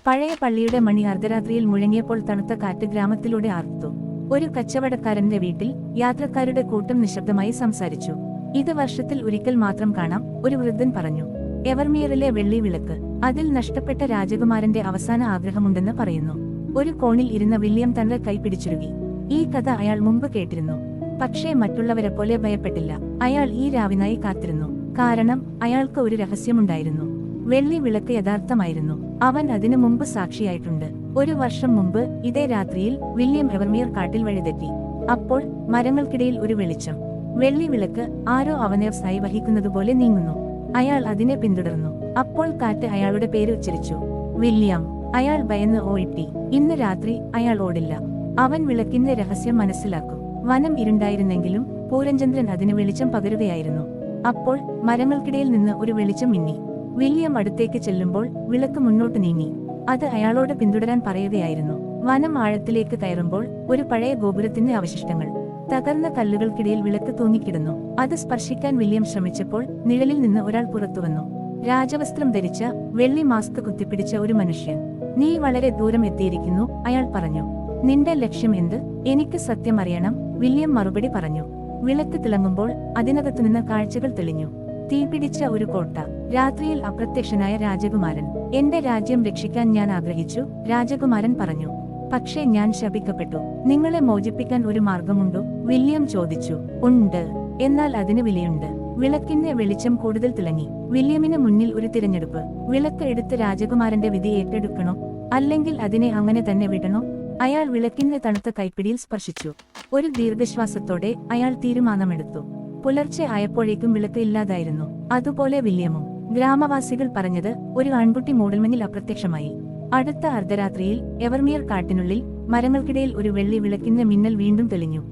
പഴയ പള്ളിയുടെ മണി അർദ്ധരാത്രിയിൽ മുഴങ്ങിയപ്പോൾ തണുത്ത കാറ്റ് ഗ്രാമത്തിലൂടെ ആർത്തു. ഒരു കച്ചവടക്കാരന്റെ വീട്ടിൽ യാത്രക്കാരുടെ കൂട്ടം നിശബ്ദമായി സംസാരിച്ചു. ഇത് വർഷത്തിൽ ഒരിക്കൽ മാത്രം കാണാം, ഒരു വൃദ്ധൻ പറഞ്ഞു. എവർമിയറിലെ വെള്ളി വിളക്ക്. അതിൽ നഷ്ടപ്പെട്ട രാജകുമാരന്റെ അവസാന ആഗ്രഹമുണ്ടെന്ന് പറയുന്നു. ഒരു കോണിൽ ഇരുന്ന വില്യം തന്റെ കൈ പിടിച്ചുരുകി. ഈ കഥ അയാൾ മുമ്പ് കേട്ടിരുന്നു. പക്ഷേ മറ്റുള്ളവരെപ്പോലെ ഭയപ്പെട്ടില്ല. അയാൾ ഈ രാവിനായി കാത്തിരുന്നു. കാരണം അയാൾക്ക് ഒരു രഹസ്യമുണ്ടായിരുന്നു. വെള്ളി വിളക്ക് യഥാർത്ഥമായിരുന്നു. അവൻ അതിനു മുമ്പ് സാക്ഷിയായിട്ടുണ്ട്. ഒരു വർഷം മുമ്പ് ഇതേ രാത്രിയിൽ വില്യം എവർമിയർ കാട്ടിൽ വഴിതെറ്റി. അപ്പോൾ മരങ്ങൾക്കിടയിൽ ഒരു വെളിച്ചം. വെള്ളി വിളക്ക് ആരോ അവനവസായി വഹിക്കുന്നതുപോലെ നീങ്ങുന്നു. അയാൾ അതിനെ പിന്തുടർന്നു. അപ്പോൾ കാറ്റ് അയാളുടെ പേര് ഉച്ചരിച്ചു, വില്യം. അയാൾ ഭയന്ന് ഓയിട്ടി. ഇന്ന് രാത്രി അയാൾ ഓടില്ല. അവൻ വിളക്കിന്റെ രഹസ്യം മനസ്സിലാക്കും. വനം ഇരുണ്ടായിരുന്നെങ്കിലും പൂരചന്ദ്രൻ അതിന് വെളിച്ചം പകരുകയായിരുന്നു. അപ്പോൾ മരങ്ങൾക്കിടയിൽ നിന്ന് ഒരു വെളിച്ചം മിന്നി. വില്യം അടുത്തേക്ക് ചെല്ലുമ്പോൾ വിളക്ക് മുന്നോട്ട് നീങ്ങി. അത് അയാളോട് പിന്തുടരാൻ പറയുകയായിരുന്നു. വനം ആഴത്തിലേക്ക് കയറുമ്പോൾ ഒരു പഴയ ഗോപുരത്തിന്റെ അവശിഷ്ടങ്ങൾ. തകർന്ന കല്ലുകൾക്കിടയിൽ വിളക്ക് തൂങ്ങിക്കിടന്നു. അത് സ്പർശിക്കാൻ വില്യം ശ്രമിച്ചപ്പോൾ നിഴലിൽ നിന്ന് ഒരാൾ പുറത്തുവന്നു. രാജവസ്ത്രം ധരിച്ച, വെള്ളി മാസ്ക് കുത്തിപ്പിടിച്ച ഒരു മനുഷ്യൻ. നീ വളരെ ദൂരം എത്തിയിരിക്കുന്നു, അയാൾ പറഞ്ഞു. നിന്റെ ലക്ഷ്യം എന്ത്? എനിക്ക് സത്യം അറിയണം, വില്യം മറുപടി പറഞ്ഞു. വിളക്ക് തിളങ്ങുമ്പോൾ അതിനകത്തുനിന്ന് കാഴ്ചകൾ തെളിഞ്ഞു. തീപിടിച്ച ഒരു കോട്ട, രാത്രിയിൽ അപ്രത്യക്ഷനായ രാജകുമാരൻ. എന്റെ രാജ്യം രക്ഷിക്കാൻ ഞാൻ ആഗ്രഹിച്ചു, രാജകുമാരൻ പറഞ്ഞു. പക്ഷേ ഞാൻ ശപിക്കപ്പെട്ടു. നിങ്ങളെ മോചിപ്പിക്കാൻ ഒരു മാർഗമുണ്ടോ? വില്യം ചോദിച്ചു. ഉണ്ട്, എന്നാൽ അതിന് വിലയുണ്ട്. വിളക്കിന്റെ വെളിച്ചം കൂടുതൽ തിളങ്ങി. വില്യമിന് മുന്നിൽ ഒരു തിരഞ്ഞെടുപ്പ്. വിളക്ക് എടുത്ത് രാജകുമാരന്റെ വിധി ഏറ്റെടുക്കണോ, അല്ലെങ്കിൽ അതിനെ അങ്ങനെ തന്നെ വിടണോ? അയാൾ വിളക്കിന്റെ തണുത്ത കൈപ്പിടിയിൽ സ്പർശിച്ചു. ഒരു ദീർഘശ്വാസത്തോടെ അയാൾ തീരുമാനമെടുത്തു. പുലർച്ചെ ആയപ്പോഴേക്കും വിളക്ക് ഇല്ലാതായിരുന്നു. അതുപോലെ വില്യമും. ഗ്രാമവാസികൾ പറഞ്ഞത് ഒരു ആൺകുട്ടി മൂടൽമഞ്ഞിൽ അപ്രത്യക്ഷമായി. അടുത്ത അർദ്ധരാത്രിയിൽ എവർമിയർ കാട്ടിനുള്ളിൽ മരങ്ങൾക്കിടയിൽ ഒരു വെള്ളി വിളക്കിന്റെ മിന്നൽ വീണ്ടും തെളിഞ്ഞു.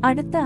അടുത്ത